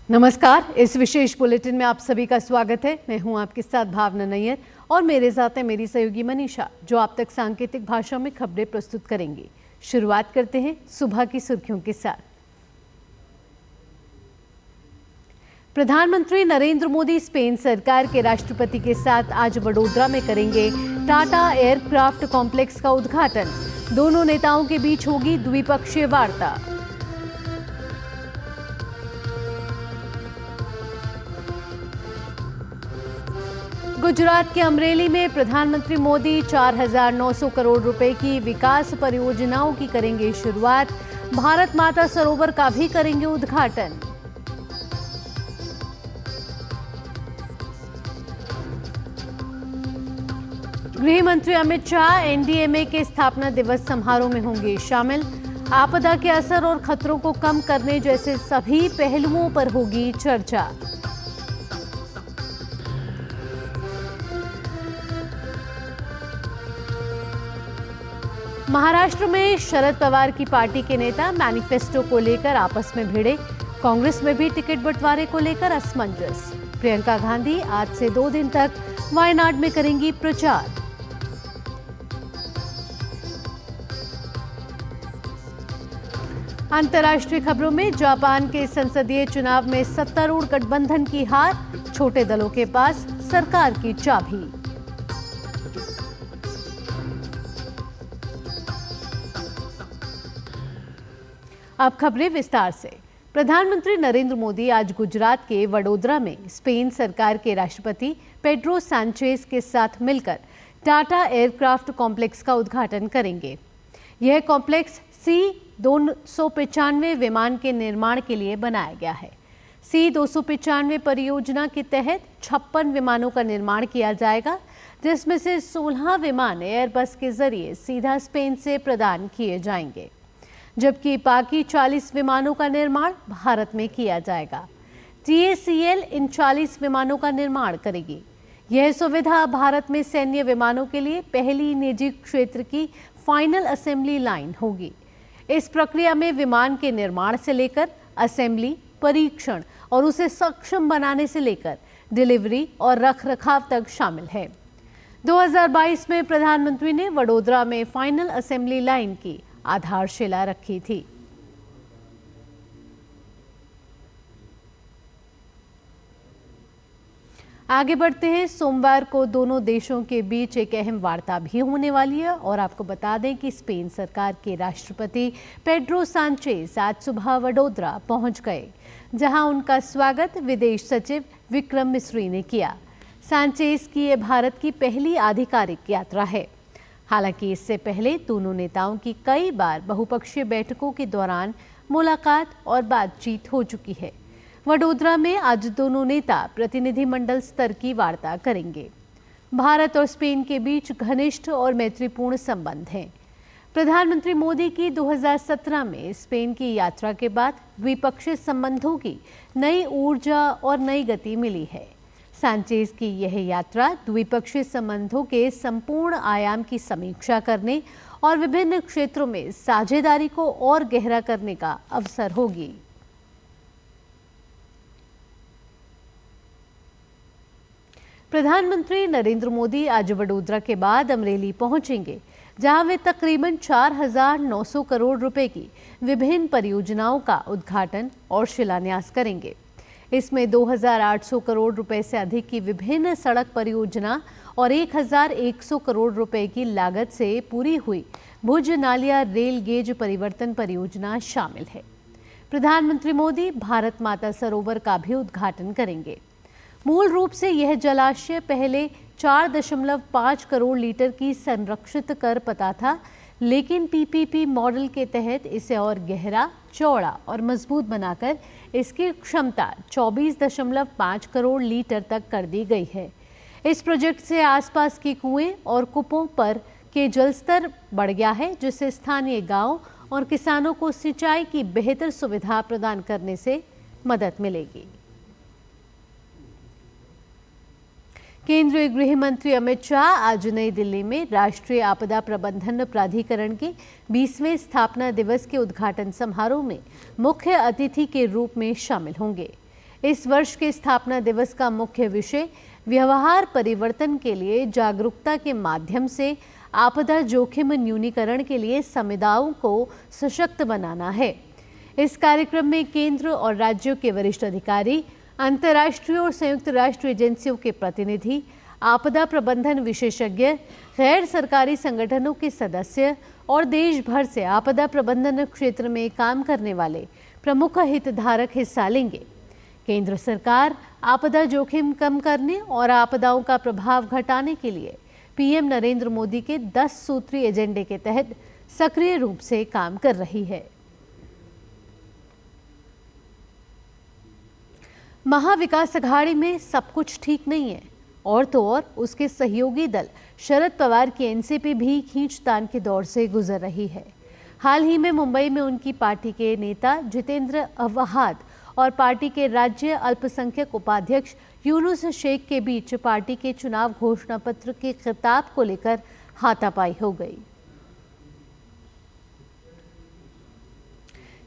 नमस्कार, इस विशेष बुलेटिन में आप सभी का स्वागत है। मैं हूं आपके साथ भावना नैयर और मेरे साथ है मेरी सहयोगी मनीषा, जो आप तक सांकेतिक भाषा में खबरें प्रस्तुत करेंगी। शुरुआत करते हैं सुबह की सुर्खियों के साथ। प्रधानमंत्री नरेंद्र मोदी स्पेन सरकार के राष्ट्रपति के साथ आज वडोदरा में करेंगे टाटा एयरक्राफ्ट कॉम्प्लेक्स का उद्घाटन। दोनों नेताओं के बीच होगी द्विपक्षीय वार्ता। गुजरात के अमरेली में प्रधानमंत्री मोदी 4,900 करोड़ रुपए की विकास परियोजनाओं की करेंगे शुरुआत। भारत माता सरोवर का भी करेंगे उद्घाटन। गृह मंत्री अमित शाह एनडीएमए के स्थापना दिवस समारोह में होंगे शामिल। आपदा के असर और खतरों को कम करने जैसे सभी पहलुओं पर होगी चर्चा। महाराष्ट्र में शरद पवार की पार्टी के नेता मैनिफेस्टो को लेकर आपस में भिड़े। कांग्रेस में भी टिकट बंटवारे को लेकर असमंजस। प्रियंका गांधी आज से 2 दिन तक वायनाड में करेंगी प्रचार। अंतर्राष्ट्रीय खबरों में जापान के संसदीय चुनाव में सत्तारूढ़ गठबंधन की हार। छोटे दलों के पास सरकार की चाबी। अब खबरें विस्तार से। प्रधानमंत्री नरेंद्र मोदी आज गुजरात के वडोदरा में स्पेन सरकार के राष्ट्रपति पेड्रो सांचेज के साथ मिलकर टाटा एयरक्राफ्ट कॉम्प्लेक्स का उद्घाटन करेंगे। यह कॉम्प्लेक्स C-295 विमान के निर्माण के लिए बनाया गया है। C-295 परियोजना के तहत 56 विमानों का निर्माण किया जाएगा, जिसमें से 16 विमान एयरबस के जरिए सीधा स्पेन से प्रदान किए जाएंगे, जबकि बाकी 40 विमानों का निर्माण भारत में किया जाएगा। TACL इन 40 विमानों का निर्माण करेगी। यह सुविधा भारत में सैन्य विमानों के लिए पहली निजी क्षेत्र की फाइनल असेंबली लाइन होगी। इस प्रक्रिया में विमान के निर्माण से लेकर असेंबली, परीक्षण और उसे सक्षम बनाने से लेकर डिलीवरी और रखरखाव तक शामिल है। 2022 में प्रधानमंत्री ने वडोदरा में फाइनल असेंबली लाइन की आधारशिला रखी थी। आगे बढ़ते हैं। सोमवार को दोनों देशों के बीच एक अहम वार्ता भी होने वाली है और आपको बता दें कि स्पेन सरकार के राष्ट्रपति पेड्रो सांचेज आज सुबह वडोदरा पहुंच गए, जहां उनका स्वागत विदेश सचिव विक्रम मिस्री ने किया। सांचेज की यह भारत की पहली आधिकारिक यात्रा है। हालांकि इससे पहले दोनों नेताओं की कई बार बहुपक्षीय बैठकों के दौरान मुलाकात और बातचीत हो चुकी है। वडोदरा में आज दोनों नेता प्रतिनिधिमंडल स्तर की वार्ता करेंगे। भारत और स्पेन के बीच घनिष्ठ और मैत्रीपूर्ण संबंध हैं। प्रधानमंत्री मोदी की 2017 में स्पेन की यात्रा के बाद द्विपक्षीय संबंधों की नई ऊर्जा और नई गति मिली है। सांचेज की यह यात्रा द्विपक्षीय संबंधों के संपूर्ण आयाम की समीक्षा करने और विभिन्न क्षेत्रों में साझेदारी को और गहरा करने का अवसर होगी। प्रधानमंत्री नरेंद्र मोदी आज वडोदरा के बाद अमरेली पहुंचेंगे, जहां वे तकरीबन 4,900 करोड़ रुपए की विभिन्न परियोजनाओं का उद्घाटन और शिलान्यास करेंगे। इसमें 2,800 करोड़ रुपए से अधिक की विभिन्न सड़क परियोजना और 1,100 करोड़ रुपए की लागत से पूरी हुई भुज नालिया रेल गेज परिवर्तन परियोजना शामिल है। प्रधानमंत्री मोदी भारत माता सरोवर का भी उद्घाटन करेंगे। मूल रूप से यह जलाशय पहले 4.5 करोड़ लीटर की संरक्षित कर पता था, लेकिन PPP मॉडल के तहत इसे और गहरा, चौड़ा और मजबूत बनाकर इसकी क्षमता 24.5 करोड़ लीटर तक कर दी गई है। इस प्रोजेक्ट से आसपास के कुएं और कूपों पर के जलस्तर बढ़ गया है, जिससे स्थानीय गांव और किसानों को सिंचाई की बेहतर सुविधा प्रदान करने से मदद मिलेगी। केंद्रीय गृह मंत्री अमित शाह आज नई दिल्ली में राष्ट्रीय आपदा प्रबंधन प्राधिकरण के 20वें स्थापना दिवस के उद्घाटन समारोह में मुख्य अतिथि के रूप में शामिल होंगे। इस वर्ष के स्थापना दिवस का मुख्य विषय व्यवहार परिवर्तन के लिए जागरूकता के माध्यम से आपदा जोखिम न्यूनीकरण के लिए समुदायों को सशक्त बनाना है। इस कार्यक्रम में केंद्र और राज्यों के वरिष्ठ अधिकारी, अंतर्राष्ट्रीय और संयुक्त राष्ट्र एजेंसियों के प्रतिनिधि, आपदा प्रबंधन विशेषज्ञ, गैर सरकारी संगठनों के सदस्य और देश भर से आपदा प्रबंधन क्षेत्र में काम करने वाले प्रमुख हितधारक हिस्सा लेंगे। केंद्र सरकार आपदा जोखिम कम करने और आपदाओं का प्रभाव घटाने के लिए पीएम नरेंद्र मोदी के 10 सूत्री एजेंडे के तहत सक्रिय रूप से काम कर रही है। महाविकास अघाड़ी में सब कुछ ठीक नहीं है और तो और उसके सहयोगी दल शरद पवार की एनसीपी भी खींचतान के दौर से गुजर रही है। हाल ही में मुंबई में उनकी पार्टी के नेता जितेंद्र अवहाद और पार्टी के राज्य अल्पसंख्यक उपाध्यक्ष यूनुस शेख के बीच पार्टी के चुनाव घोषणा पत्र के खिताब को लेकर हाथापाई हो गई।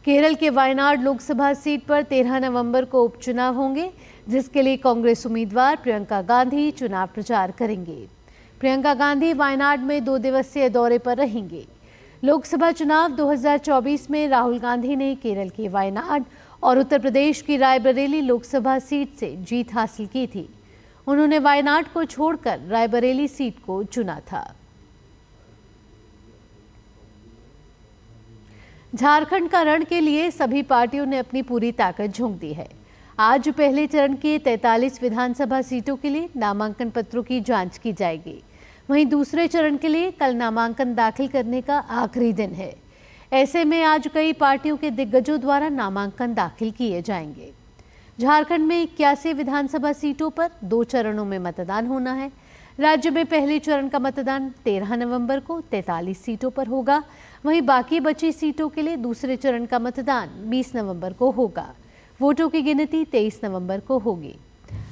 केरल के वायनाड लोकसभा सीट पर 13 नवंबर को उपचुनाव होंगे, जिसके लिए कांग्रेस उम्मीदवार प्रियंका गांधी चुनाव प्रचार करेंगे। प्रियंका गांधी वायनाड में 2 दिवसीय दौरे पर रहेंगे। लोकसभा चुनाव 2024 में राहुल गांधी ने केरल के वायनाड और उत्तर प्रदेश की रायबरेली लोकसभा सीट से जीत हासिल की थी। उन्होंने वायनाड को छोड़कर रायबरेली सीट को चुना था। झारखंड का रण के लिए सभी पार्टियों ने अपनी पूरी ताकत झोंक दी है। आज पहले चरण की 43 विधानसभा सीटों के लिए नामांकन पत्रों की जांच की जाएगी। वहीं दूसरे चरण के लिए कल नामांकन दाखिल करने का आखिरी दिन है। ऐसे में आज कई पार्टियों के दिग्गजों द्वारा नामांकन दाखिल किए जाएंगे। झारखंड में 81 विधानसभा सीटों पर 2 चरणों में मतदान होना है। राज्य में पहले चरण का मतदान 13 नवंबर को 43 सीटों पर होगा। वहीं बाकी बची सीटों के लिए दूसरे चरण का मतदान 20 नवंबर को होगा। वोटों की गिनती 23 नवंबर को होगी।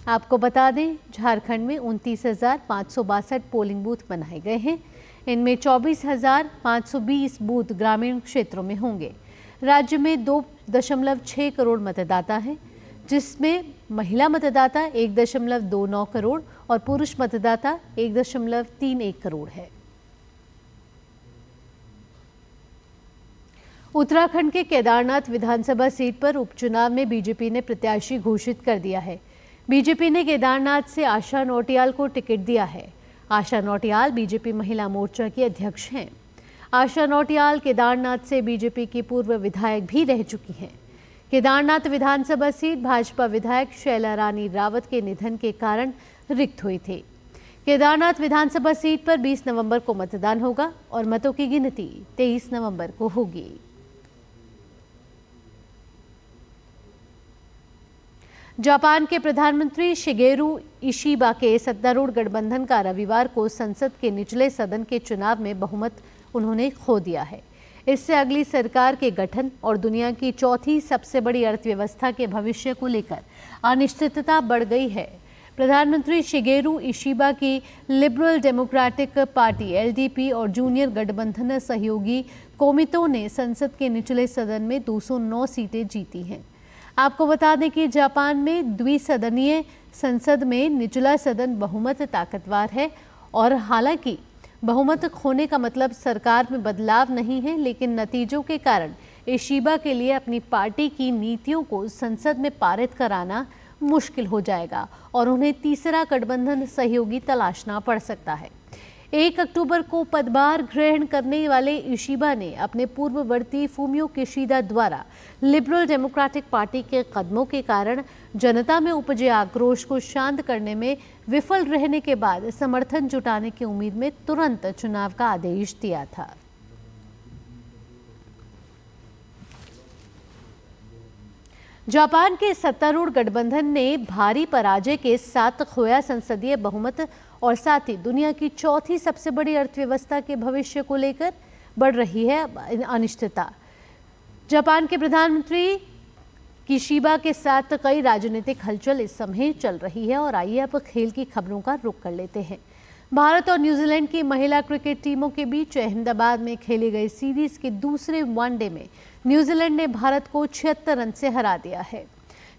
आपको बता दें, झारखंड में 29,562 पोलिंग बूथ बनाए गए हैं। इनमें 24,520 बूथ ग्रामीण क्षेत्रों में होंगे। राज्य में 2.6 करोड़ मतदाता हैं, जिसमें महिला मतदाता 1.29 करोड़ और पुरुष मतदाता 1.31 करोड़ है। उत्तराखंड के केदारनाथ विधानसभा सीट पर उपचुनाव में बीजेपी ने प्रत्याशी घोषित कर दिया है। बीजेपी ने केदारनाथ से आशा नौटियाल को टिकट दिया है। आशा नौटियाल बीजेपी महिला मोर्चा की अध्यक्ष हैं। आशा नौटियाल केदारनाथ से बीजेपी की पूर्व विधायक भी रह चुकी हैं। केदारनाथ विधानसभा सीट भाजपा विधायक शैला रानी रावत के निधन के कारण रिक्त हुई थी। केदारनाथ विधानसभा सीट पर 20 नवंबर को मतदान होगा और मतों की गिनती 23 नवंबर को होगी। जापान के प्रधानमंत्री शिगेरू इशिबा के सत्तारूढ़ गठबंधन का रविवार को संसद के निचले सदन के चुनाव में बहुमत उन्होंने खो दिया है। इससे अगली सरकार के गठन और दुनिया की चौथी सबसे बड़ी अर्थव्यवस्था के भविष्य को लेकर अनिश्चितता बढ़ गई है। प्रधानमंत्री शिगेरू इशिबा की लिबरल डेमोक्रेटिक पार्टी एलडीपी और जूनियर गठबंधन सहयोगी कोमितो ने संसद के निचले सदन में 209 सीटें जीती हैं। आपको बता दें कि जापान में द्विसदनीय संसद में निचला सदन बहुमत ताकतवर है और हालांकि बहुमत खोने का मतलब सरकार में बदलाव नहीं है, लेकिन नतीजों के कारण इशिबा के लिए अपनी पार्टी की नीतियों को संसद में पारित कराना मुश्किल हो जाएगा और उन्हें तीसरा गठबंधन सहयोगी तलाशना पड़ सकता है। 1 अक्टूबर को पदभार ग्रहण करने वाले इशिबा ने अपने पूर्ववर्ती फूमियो किशिदा द्वारा लिबरल डेमोक्रेटिक पार्टी के कदमों के कारण जनता में उपजे आक्रोश को शांत करने में विफल रहने के बाद समर्थन जुटाने की उम्मीद में तुरंत चुनाव का आदेश दिया था। जापान के सत्तारूढ़ गठबंधन ने भारी पराजय के साथ खोया संसदीय बहुमत और साथ ही दुनिया की चौथी सबसे बड़ी अर्थव्यवस्था के भविष्य को लेकर बढ़ रही है अनिश्चितता। जापान के प्रधानमंत्री कि शिबा के साथ कई राजनीतिक हलचल इस समय चल रही है। और आइए अब खेल की खबरों का रुख कर लेते हैं। भारत और न्यूजीलैंड की महिला क्रिकेट टीमों के बीच अहमदाबाद में खेली गई सीरीज के दूसरे वनडे में न्यूजीलैंड ने भारत को 76 रन से हरा दिया है।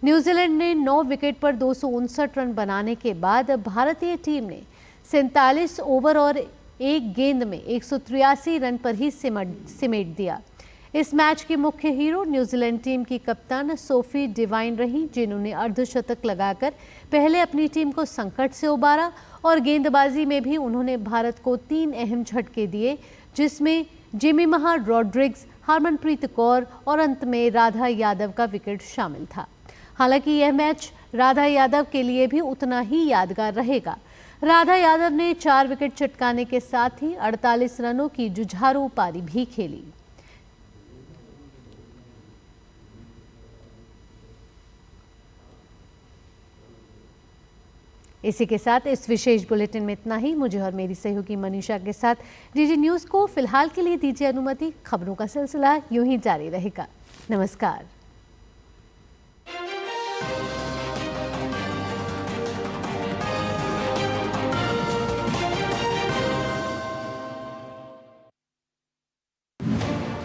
न्यूजीलैंड ने 9 विकेट पर 259 रन बनाने के बाद भारतीय टीम ने 47 ओवर और एक गेंद में 183 रन पर ही सिमट दिया। इस मैच की मुख्य हीरो न्यूजीलैंड टीम की कप्तान सोफी डिवाइन रही, जिन्होंने अर्धशतक लगाकर पहले अपनी टीम को संकट से उबारा और गेंदबाजी में भी उन्होंने भारत को 3 अहम झटके दिए, जिसमें जेमिमा रॉड्रिग्स, हरमनप्रीत कौर और अंत में राधा यादव का विकेट शामिल था। हालांकि यह मैच राधा यादव के लिए भी उतना ही यादगार रहेगा। राधा यादव ने 4 विकेट चटकाने के साथ ही 48 रनों की जुझारू पारी भी खेली। इसी के साथ इस विशेष बुलेटिन में इतना ही। मुझे और मेरी सहयोगी मनीषा के साथ डीडी न्यूज़ को फिलहाल के लिए दीजिए अनुमति। खबरों का सिलसिला यूं ही जारी रहेगा। नमस्कार।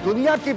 दुनिया की